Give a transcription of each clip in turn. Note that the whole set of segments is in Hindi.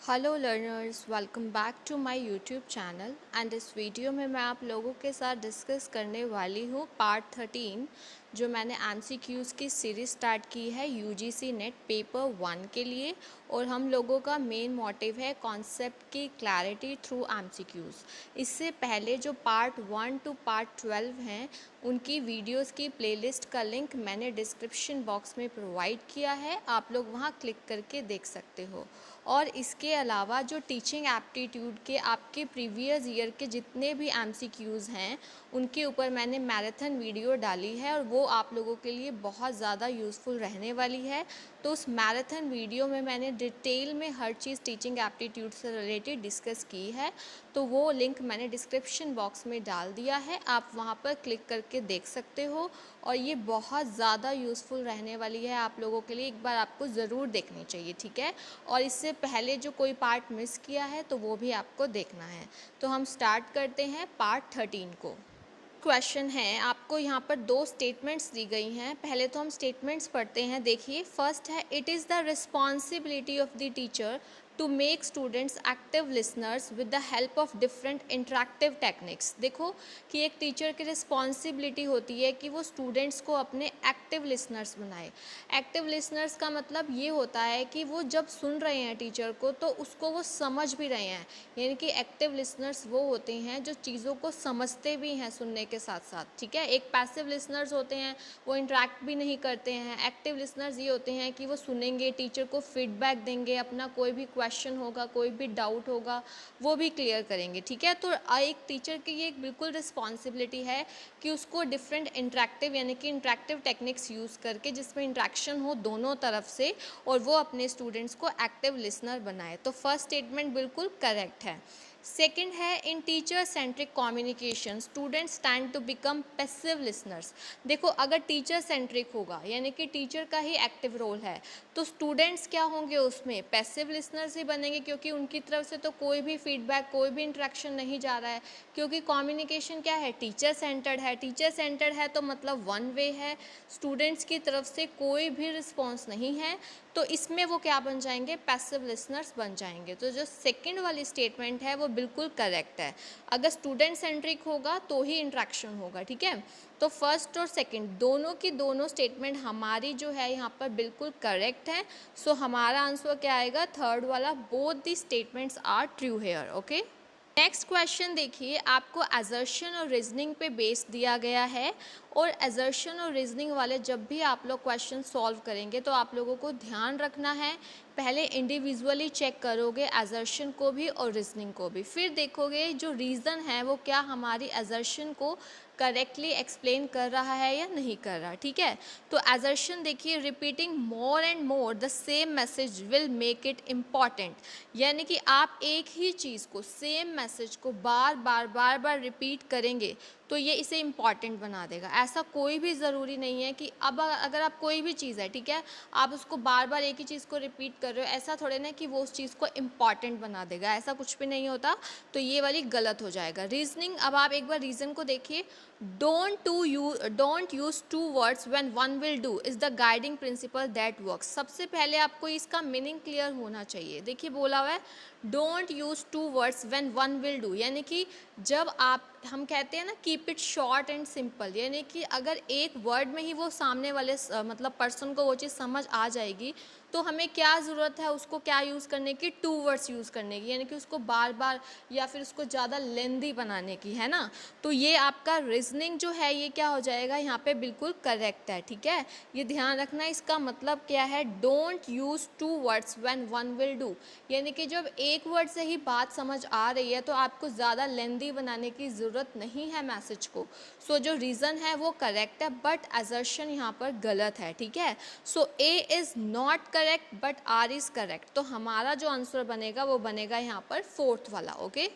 Hello learners, welcome back to my YouTube channel. And इस वीडियो में मैं आप लोगों के साथ डिस्कस करने वाली हूँ पार्ट 13 जो मैंने एमसीक्यूज़ की सीरीज़ स्टार्ट की है यूजीसी नेट पेपर 1 के लिए। और हम लोगों का मेन मोटिव है कॉन्सेप्ट की क्लैरिटी थ्रू एमसीक्यूज़। इससे पहले जो पार्ट 1 टू पार्ट 12 हैं उनकी वीडियोस की प्लेलिस्ट का लिंक मैंने डिस्क्रिप्शन बॉक्स में प्रोवाइड किया है, आप लोग वहाँ क्लिक करके देख सकते हो। और इसके अलावा जो टीचिंग एप्टीट्यूड के आपके प्रीवियस ईयर के जितने भी एमसीक्यूज़ हैं उनके ऊपर मैंने मैराथन वीडियो डाली है और वो आप लोगों के लिए बहुत ज़्यादा यूज़फुल रहने वाली है। तो उस मैराथन वीडियो में मैंने डिटेल में हर चीज़ टीचिंग एप्टीट्यूड से रिलेटेड डिस्कस की है, तो वो लिंक मैंने डिस्क्रिप्शन बॉक्स में डाल दिया है, आप वहाँ पर क्लिक करके देख सकते हो। और ये बहुत ज़्यादा यूज़फुल रहने वाली है आप लोगों के लिए, एक बार आपको ज़रूर देखनी चाहिए, ठीक है। और इससे पहले जो कोई पार्ट मिस किया है तो वो भी आपको देखना है। तो हम स्टार्ट करते हैं पार्ट 13 को। क्वेश्चन है, आपको यहाँ पर दो स्टेटमेंट्स दी गई हैं। पहले तो हम स्टेटमेंट्स पढ़ते हैं। देखिए, फर्स्ट है, it is the responsibility of the teacher to make students active listeners with the help of different interactive techniques. देखो कि एक टीचर की रिस्पॉन्सिबिलिटी होती है कि वो स्टूडेंट्स को अपने एक्टिव लिसनर्स बनाए। एक्टिव लिसनर्स का मतलब ये होता है कि वो जब सुन रहे हैं टीचर को तो उसको वो समझ भी रहे हैं। यानी कि एक्टिव लिसनर्स वो होते हैं जो चीज़ों को समझते भी हैं सुनने के साथ साथ, ठीक है। एक पैसिव लिसनर्स होते हैं, वो इंटरेक्ट भी नहीं करते हैं। एक्टिव लिसनर्स ये होते हैं कि वो सुनेंगे, टीचर को फीडबैक देंगे, अपना कोई भी क्वेश्चन होगा, कोई भी डाउट होगा वो भी क्लियर करेंगे, ठीक है। तो एक टीचर की ये एक बिल्कुल रिस्पॉन्सिबिलिटी है कि उसको डिफरेंट इंटरेक्टिव यानी कि इंटरेक्टिव टेक्निक्स यूज़ करके जिसमें इंटरेक्शन हो दोनों तरफ से और वो अपने स्टूडेंट्स को एक्टिव लिसनर बनाए। तो फर्स्ट स्टेटमेंट बिल्कुल करेक्ट है। सेकेंड है, in teacher centric communication students tend to become passive listeners. देखो, अगर टीचर सेंट्रिक होगा यानी कि टीचर का ही एक्टिव रोल है तो स्टूडेंट्स क्या होंगे, उसमें पैसिव लिसनर्स ही बनेंगे, क्योंकि उनकी तरफ से तो कोई भी फीडबैक, कोई भी इंटरेक्शन नहीं जा रहा है। क्योंकि कम्युनिकेशन क्या है, टीचर सेंटर्ड है। टीचर सेंटर्ड है तो मतलब वन वे है, स्टूडेंट्स की तरफ से कोई भी रिस्पॉन्स नहीं है। तो इसमें वो क्या बन जाएंगे, पैसिव लिसनर्स बन जाएंगे। तो जो सेकंड वाली स्टेटमेंट है वो बिल्कुल करेक्ट है। अगर स्टूडेंट सेंट्रिक होगा तो ही इंट्रैक्शन होगा, ठीक है। तो फर्स्ट और सेकंड दोनों की दोनों स्टेटमेंट हमारी जो है यहाँ पर बिल्कुल करेक्ट है। सो हमारा आंसर क्या आएगा, थर्ड वाला, both the statements are true here. Okay, next question देखिए, आपको असर्शन और रीजनिंग पे बेस दिया गया है। और असर्शन और रीजनिंग वाले जब भी आप लोग क्वेश्चन सॉल्व करेंगे तो आप लोगों को ध्यान रखना है, पहले इंडिविजुअली चेक करोगे असर्शन को भी और रीजनिंग को भी, फिर देखोगे जो रीज़न है वो क्या हमारी असर्शन को करेक्टली एक्सप्लेन कर रहा है या नहीं कर रहा, ठीक है। तो असर्शन देखिए, repeating more and more the same message will make it important. यानी कि आप एक ही चीज़ को, सेम मैसेज को बार बार रिपीट करेंगे तो ये इसे इम्पॉर्टेंट बना देगा। ऐसा कोई भी ज़रूरी नहीं है कि अब अगर आप कोई भी चीज़ है, ठीक है, आप उसको बार बार एक ही चीज़ को रिपीट कर रहे हो, ऐसा थोड़े ना कि वो उस चीज़ को इम्पॉर्टेंट बना देगा, ऐसा कुछ भी नहीं होता। तो ये वाली गलत हो जाएगा। रीजनिंग, अब आप एक बार रीज़न को देखिए, don't use two words when one will do is the guiding principle that works. सबसे पहले आपको इसका मीनिंग क्लियर होना चाहिए। देखिए, बोला हुआ है don't use two words when one will do, यानी कि जब आप, हम कहते हैं ना, keep it short and simple, यानी कि अगर एक वर्ड में ही वो सामने वाले मतलब पर्सन को वो चीज़ समझ आ जाएगी तो हमें क्या ज़रूरत है उसको क्या यूज़ करने की, टू वर्ड्स यूज़ करने की, यानी कि उसको बार बार या फिर उसको ज़्यादा लेंदी बनाने की, है ना। तो ये आपका रीजनिंग जो है ये क्या हो जाएगा, यहाँ पे बिल्कुल करेक्ट है, ठीक है। ये ध्यान रखना, इसका मतलब क्या है, don't use two words when one will do, यानी कि जब एक वर्ड से ही बात समझ आ रही है तो आपको ज़्यादा लेंदी बनाने की ज़रूरत नहीं है मैसेज को। सो जो रीज़न है वो करेक्ट है बट असर्शन यहाँ पर गलत है, ठीक है। So A is not correct but R is correct. तो हमारा जो आंसर बनेगा वो बनेगा यहाँ पर फोर्थ वाला। ओके,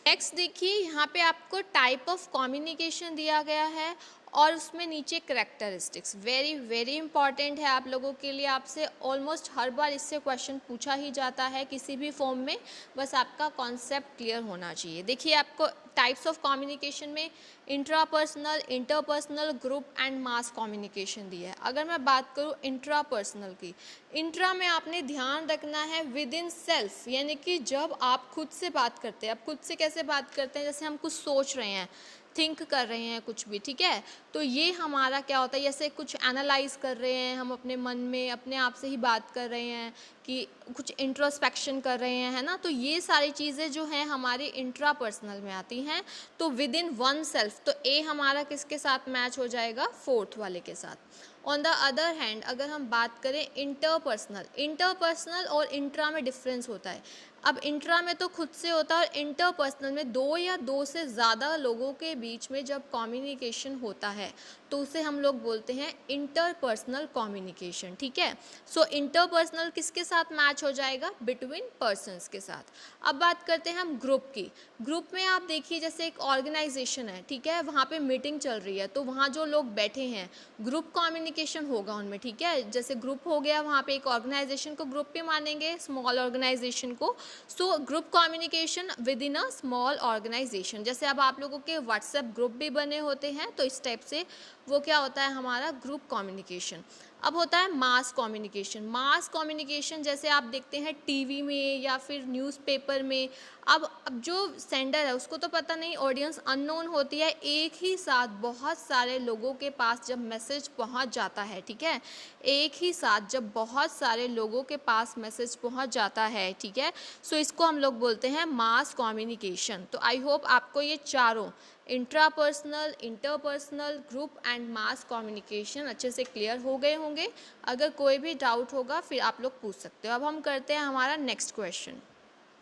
नेक्स्ट देखिए, यहाँ पे आपको टाइप ऑफ कम्युनिकेशन दिया गया है और उसमें नीचे करेक्टरिस्टिक्स, वेरी वेरी इंपॉर्टेंट है आप लोगों के लिए। आपसे ऑलमोस्ट हर बार इससे क्वेश्चन पूछा ही जाता है किसी भी फॉर्म में, बस आपका कॉन्सेप्ट क्लियर होना चाहिए। देखिए आपको टाइप्स ऑफ कम्युनिकेशन में intrapersonal, interpersonal, group and mass communication दिया है। अगर मैं बात करूँ इंट्रापर्सनल की, इंट्रा में आपने ध्यान रखना है विद इन सेल्फ, यानी कि जब आप खुद से बात करते हैं। आप खुद से कैसे बात करते हैं, जैसे हम कुछ सोच रहे हैं, थिंक कर रहे हैं कुछ भी, ठीक है, तो ये हमारा क्या होता है, जैसे कुछ एनालाइज कर रहे हैं हम अपने मन में, अपने आप से ही बात कर रहे हैं कि कुछ इंट्रोस्पेक्शन कर रहे हैं, है ना। तो ये सारी चीज़ें जो हैं हमारे इंट्रापर्सनल में आती हैं। तो विद इन वन सेल्फ, तो ए हमारा किसके साथ मैच हो जाएगा, फोर्थ वाले के साथ। ऑन द अदर हैंड अगर हम बात करें इंटरपर्सनल, इंटरपर्सनल और इंट्रा में डिफरेंस होता है। अब इंट्रा में तो खुद से होता है, और इंटरपर्सनल में दो या दो से ज़्यादा लोगों के बीच में जब कम्युनिकेशन होता है तो उसे हम लोग बोलते हैं इंटरपर्सनल कम्युनिकेशन, ठीक है। सो इंटरपर्सनल किसके साथ मैच हो जाएगा, बिटवीन पर्सन्स के साथ। अब बात करते हैं हम ग्रुप की। ग्रुप में आप देखिए जैसे एक ऑर्गेनाइजेशन है, ठीक है, वहाँ पे मीटिंग चल रही है, तो वहाँ जो लोग बैठे हैं ग्रुप कम्युनिकेशन होगा उनमें, ठीक है। जैसे ग्रुप हो गया, वहाँ पे एक ऑर्गेनाइजेशन को ग्रुप भी मानेंगे, स्मॉल ऑर्गेनाइजेशन को। So group communication within a small organisation, जैसे अब आप लोगों के व्हाट्सएप ग्रुप भी बने होते हैं, तो इस टाइप से वो क्या होता है हमारा ग्रुप कम्युनिकेशन। अब होता है मास कम्युनिकेशन। मास कम्युनिकेशन जैसे आप देखते हैं टीवी में या फिर न्यूज़पेपर में, अब जो सेंडर है उसको तो पता नहीं, ऑडियंस अननोन होती है, एक ही साथ बहुत सारे लोगों के पास जब मैसेज पहुंच जाता है, ठीक है, एक ही साथ जब बहुत सारे लोगों के पास मैसेज पहुंच जाता है, ठीक है, सो इसको हम लोग बोलते हैं मास कम्युनिकेशन। तो आई होप आपको ये चारों intrapersonal, interpersonal, group and mass communication अच्छे से क्लियर हो गए होंगे। अगर कोई भी डाउट होगा फिर आप लोग पूछ सकते हो। अब हम करते हैं हमारा नेक्स्ट क्वेश्चन।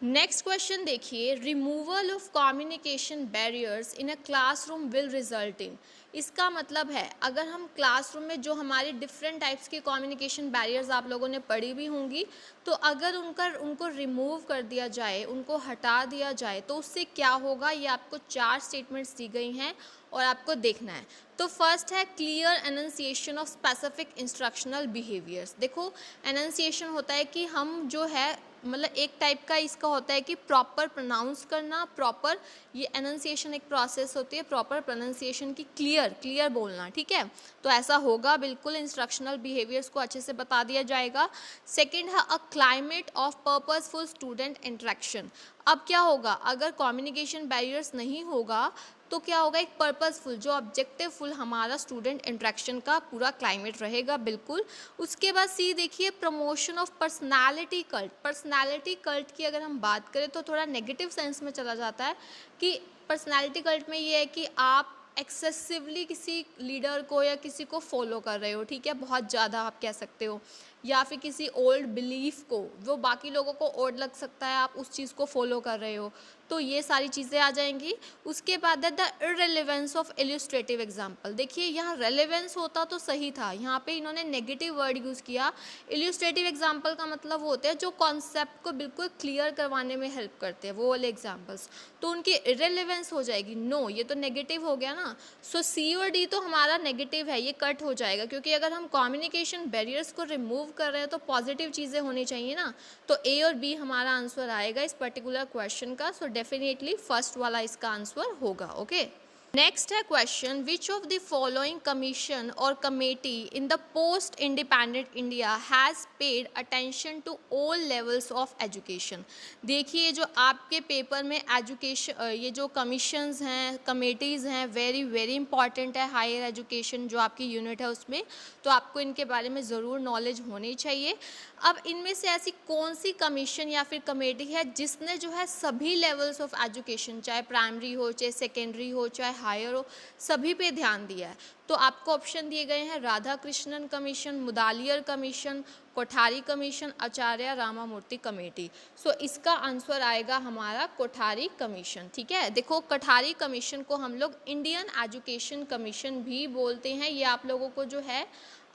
नेक्स्ट क्वेश्चन देखिए, removal of communication barriers in a classroom will result in. इसका मतलब है अगर हम क्लासरूम में जो हमारे डिफरेंट टाइप्स की कम्युनिकेशन बैरियर्स आप लोगों ने पढ़ी भी होंगी, तो अगर उनको रिमूव कर दिया जाए, उनको हटा दिया जाए, तो उससे क्या होगा, ये आपको 4 स्टेटमेंट्स दी गई हैं और आपको देखना है। तो फर्स्ट है clear enunciation of specific instructional behaviours. देखो एनंसिएशन होता है कि हम जो है, मतलब एक टाइप का इसका होता है कि प्रॉपर प्रोनाउंस करना, प्रॉपर, ये एनंसिएशन एक प्रोसेस होती है प्रॉपर प्रोनाउंसिएशन की, क्लियर क्लियर बोलना, ठीक है। तो ऐसा होगा बिल्कुल, इंस्ट्रक्शनल बिहेवियर्स को अच्छे से बता दिया जाएगा। सेकंड है a climate of purposeful student interaction. अब क्या होगा, अगर कम्युनिकेशन बैरियर्स नहीं होगा तो क्या होगा, एक पर्पसफुल, जो ऑब्जेक्टिवफुल हमारा स्टूडेंट इंटरेक्शन का पूरा क्लाइमेट रहेगा, बिल्कुल। उसके बाद सी देखिए, promotion of personality cult. Personality cult की अगर हम बात करें तो थोड़ा नेगेटिव सेंस में चला जाता है कि पर्सनालिटी कल्ट में ये है कि आप एक्सेसिवली किसी लीडर को या किसी को फॉलो कर रहे हो, ठीक है, बहुत ज़्यादा आप कह सकते हो, या फिर किसी ओल्ड बिलीफ को, वो बाकी लोगों को ओल्ड लग सकता है, आप उस चीज़ को फॉलो कर रहे हो, तो ये सारी चीज़ें आ जाएंगी। उसके बाद है द इररिलेवेंस ऑफ इलस्ट्रेटिव एग्जाम्पल। देखिए यहाँ रेलेवेंस होता तो सही था, यहाँ पे इन्होंने नेगेटिव वर्ड यूज़ किया। इलस्ट्रेटिव एग्जाम्पल का मतलब वो होते हैं जो कॉन्सेप्ट को बिल्कुल क्लियर करवाने में हेल्प करते हैं, वो वाले एग्जाम्पल्स, तो उनकी इररिलेवेंस हो जाएगी, नो, ये तो नेगेटिव हो गया ना। सो सी और डी तो हमारा नेगेटिव है, ये कट हो जाएगा, क्योंकि अगर हम कम्युनिकेशन बैरियर्स को रिमूव कर रहे हैं तो पॉजिटिव चीज़ें होनी चाहिए ना। तो ए और बी हमारा आंसर आएगा इस पर्टिकुलर क्वेश्चन का। सो डेफिनेटली फर्स्ट वाला इसका आंसर होगा, ओके। नेक्स्ट है question, which of the following commission और committee in the post independent India has paid attention to all levels of education. देखिए जो आपके पेपर में एजुकेशन, ये जो कमीशंस हैं, कमेटीज़ हैं, वेरी वेरी इंपॉर्टेंट है, हायर एजुकेशन जो आपकी यूनिट है उसमें, तो आपको इनके बारे में ज़रूर नॉलेज होनी चाहिए। अब इनमें से ऐसी कौन सी कमीशन या फिर कमेटी है जिसने जो है सभी लेवल्स ऑफ एजुकेशन, चाहे प्राइमरी हो, चाहे सेकेंडरी हो, चाहे हायर हो, सभी पे ध्यान दिया है। तो आपको ऑप्शन दिए गए हैं Radhakrishnan commission, Mudaliar commission, Kothari commission, Acharya Ramamurthy committee. So इसका आंसर आएगा हमारा कोठारी कमीशन, ठीक है। देखो कोठारी कमीशन को हम लोग इंडियन एजुकेशन कमीशन भी बोलते हैं, ये आप लोगों को जो है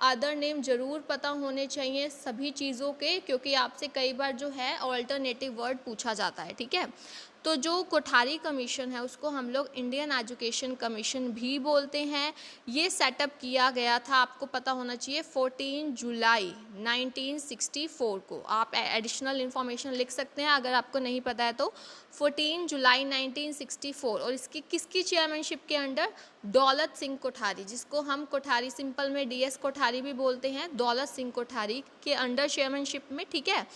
अदर नेम ज़रूर पता होने चाहिए सभी चीज़ों के, क्योंकि आपसे कई बार जो है ऑल्टरनेटिव वर्ड पूछा जाता है, ठीक है। तो जो कोठारी कमीशन है उसको हम लोग इंडियन एजुकेशन कमीशन भी बोलते हैं। ये सेटअप किया गया था, आपको पता होना चाहिए, 14 जुलाई 1964 को। आप एडिशनल इन्फॉर्मेशन लिख सकते हैं अगर आपको नहीं पता है तो। 14 जुलाई 1964। और इसकी किसकी चेयरमैनशिप के अंडर? दौलत सिंह कोठारी, जिसको हम कोठारी सिंपल में DS कोठारी भी बोलते हैं, दौलत सिंह कोठारी के अंडर चेयरमैनशिप में, ठीक है।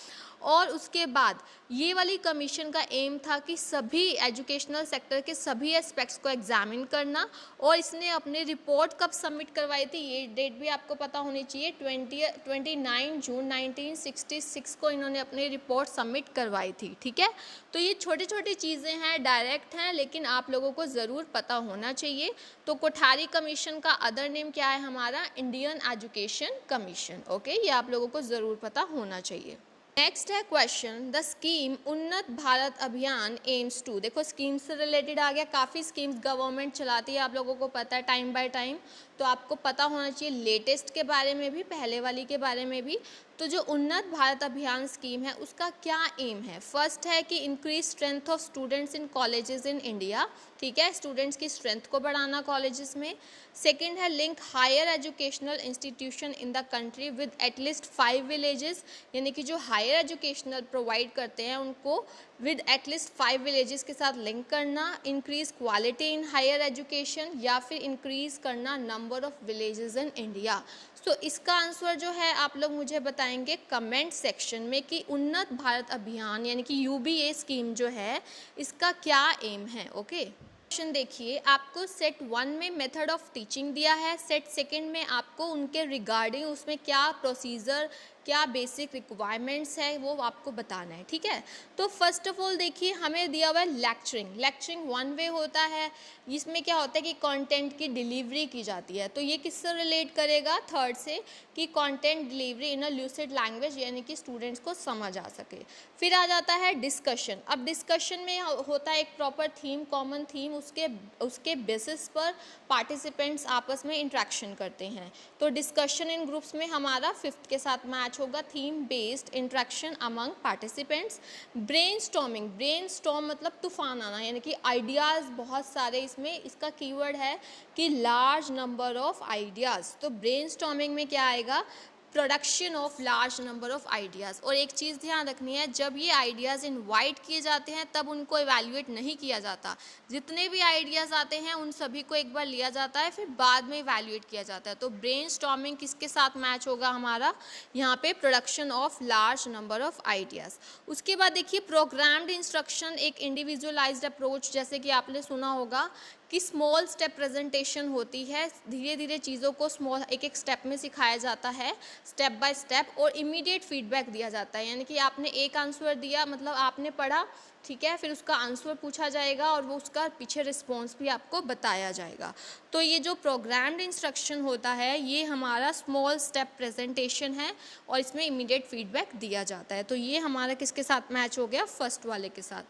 और उसके बाद ये वाली कमीशन का एम था कि सभी एजुकेशनल सेक्टर के सभी एस्पेक्ट्स को एग्जामिन करना। और इसने अपनी रिपोर्ट कब सबमिट करवाई थी, ये डेट भी आपको पता होनी चाहिए, 29 जून 1966 को इन्होंने अपनी रिपोर्ट सबमिट करवाई थी, ठीक है। तो ये छोटी छोटी चीज़ें हैं, डायरेक्ट हैं, लेकिन आप लोगों को ज़रूर पता होना चाहिए। तो कोठारी कमीशन का अदर नेम क्या है हमारा? Indian education commission, okay. ये आप लोगों को ज़रूर पता होना चाहिए। नेक्स्ट है क्वेश्चन, द स्कीम उन्नत भारत अभियान एम्स टू। देखो स्कीम से रिलेटेड आ गया, काफ़ी स्कीम्स गवर्नमेंट चलाती है, आप लोगों को पता है, टाइम बाय टाइम। तो आपको पता होना चाहिए लेटेस्ट के बारे में भी, पहले वाली के बारे में भी। तो जो उन्नत भारत अभियान स्कीम है उसका क्या एम है? फर्स्ट है कि increase strength of students in colleges in India, ठीक है, स्टूडेंट्स की स्ट्रेंथ को बढ़ाना कॉलेजेस में। सेकंड है link higher educational institution in the country with at least 5 villages, यानी कि जो हायर एजुकेशनल प्रोवाइड करते हैं उनको विद एटलीस्ट 5 विलेजेस के साथ लिंक करना। Increase quality in higher education, या फिर इंक्रीज करना number of villages in India. तो इसका आंसर जो है आप लोग मुझे बताएंगे कमेंट सेक्शन में कि उन्नत भारत अभियान यानी कि UBA स्कीम जो है इसका क्या एम है, ओके। क्वेश्चन देखिए, आपको सेट 1 में मेथड ऑफ टीचिंग दिया है, सेट सेकंड में आपको उनके रिगार्डिंग उसमें क्या प्रोसीजर, क्या बेसिक रिक्वायरमेंट्स है वो आपको बताना है, ठीक है। तो फर्स्ट ऑफ ऑल देखिए हमें दिया हुआ है लेक्चरिंग। लेक्चरिंग 1 वे होता है, इसमें क्या होता है कि कंटेंट की डिलीवरी की जाती है। तो ये किससे रिलेट करेगा? थर्ड से, कि कंटेंट डिलीवरी इन अ ल्यूसिड लैंग्वेज, यानी कि स्टूडेंट्स को समझ आ सके। फिर आ जाता है डिस्कशन। अब डिस्कशन में होता है एक प्रॉपर थीम, कॉमन थीम, उसके बेसिस पर पार्टिसिपेंट्स आपस में इंट्रैक्शन करते हैं। तो डिस्कशन इन ग्रुप्स में हमारा 5th के साथ मैच होगा, theme based interaction among participants. Brainstorming, brainstorm मतलब तूफान आना, यानी कि आइडियाज़ बहुत सारे, इसमें इसका कीवर्ड है कि लार्ज नंबर ऑफ आइडियाज़। तो ब्रेनस्टॉर्मिंग में क्या आएगा? Production of large number of ideas. और एक चीज़ ध्यान रखनी है, जब ये आइडियाज़ इनवाइट किए जाते हैं तब उनको इवैल्यूएट नहीं किया जाता। जितने भी आइडियाज़ आते हैं उन सभी को एक बार लिया जाता है, फिर बाद में इवैल्यूएट किया जाता है। तो ब्रेनस्टॉर्मिंग किसके साथ मैच होगा हमारा? यहाँ पे production of large number of ideas. उसके बाद देखिए प्रोग्राम्ड इंस्ट्रक्शन, एक इंडिविजुअलाइज्ड अप्रोच, जैसे कि आपने सुना होगा कि स्मॉल स्टेप प्रेजेंटेशन होती है, धीरे धीरे चीज़ों को स्मॉल एक एक स्टेप में सिखाया जाता है, स्टेप बाय स्टेप, और इमीडिएट फीडबैक दिया जाता है। यानी कि आपने एक आंसर दिया, मतलब आपने पढ़ा, ठीक है, फिर उसका आंसर पूछा जाएगा और वो उसका पीछे रिस्पॉन्स भी आपको बताया जाएगा। तो ये जो प्रोग्राम्ड इंस्ट्रक्शन होता है ये हमारा स्मॉल स्टेप प्रेजेंटेशन है और इसमें इमीडिएट फीडबैक दिया जाता है। तो ये हमारा किसके साथ मैच हो गया? फर्स्ट वाले के साथ।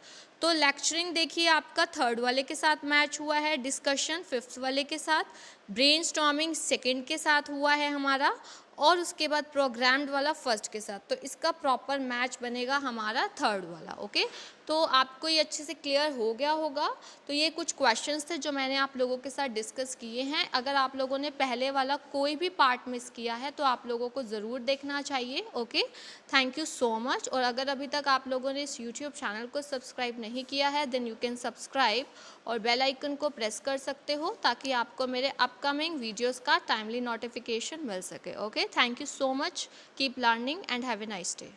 तो लेक्चरिंग देखिए आपका थर्ड वाले के साथ मैच हुआ है, डिस्कशन 5th वाले के साथ, ब्रेनस्टॉर्मिंग सेकंड के साथ हुआ है हमारा, और उसके बाद प्रोग्राम्ड वाला फर्स्ट के साथ। तो इसका प्रॉपर मैच बनेगा हमारा थर्ड वाला, ओके। तो आपको ये अच्छे से क्लियर हो गया होगा। तो ये कुछ क्वेश्चंस थे जो मैंने आप लोगों के साथ डिस्कस किए हैं। अगर आप लोगों ने पहले वाला कोई भी पार्ट मिस किया है तो आप लोगों को ज़रूर देखना चाहिए, okay. Thank you so much. और अगर अभी तक आप लोगों ने इस यूट्यूब चैनल को सब्सक्राइब नहीं किया है देन यू कैन सब्सक्राइब और बेल आइकन को प्रेस कर सकते हो ताकि आपको मेरे अपकमिंग वीडियोज़ का टाइमली नोटिफिकेशन मिल सके, okay. Thank you so much, keep learning and have a nice day.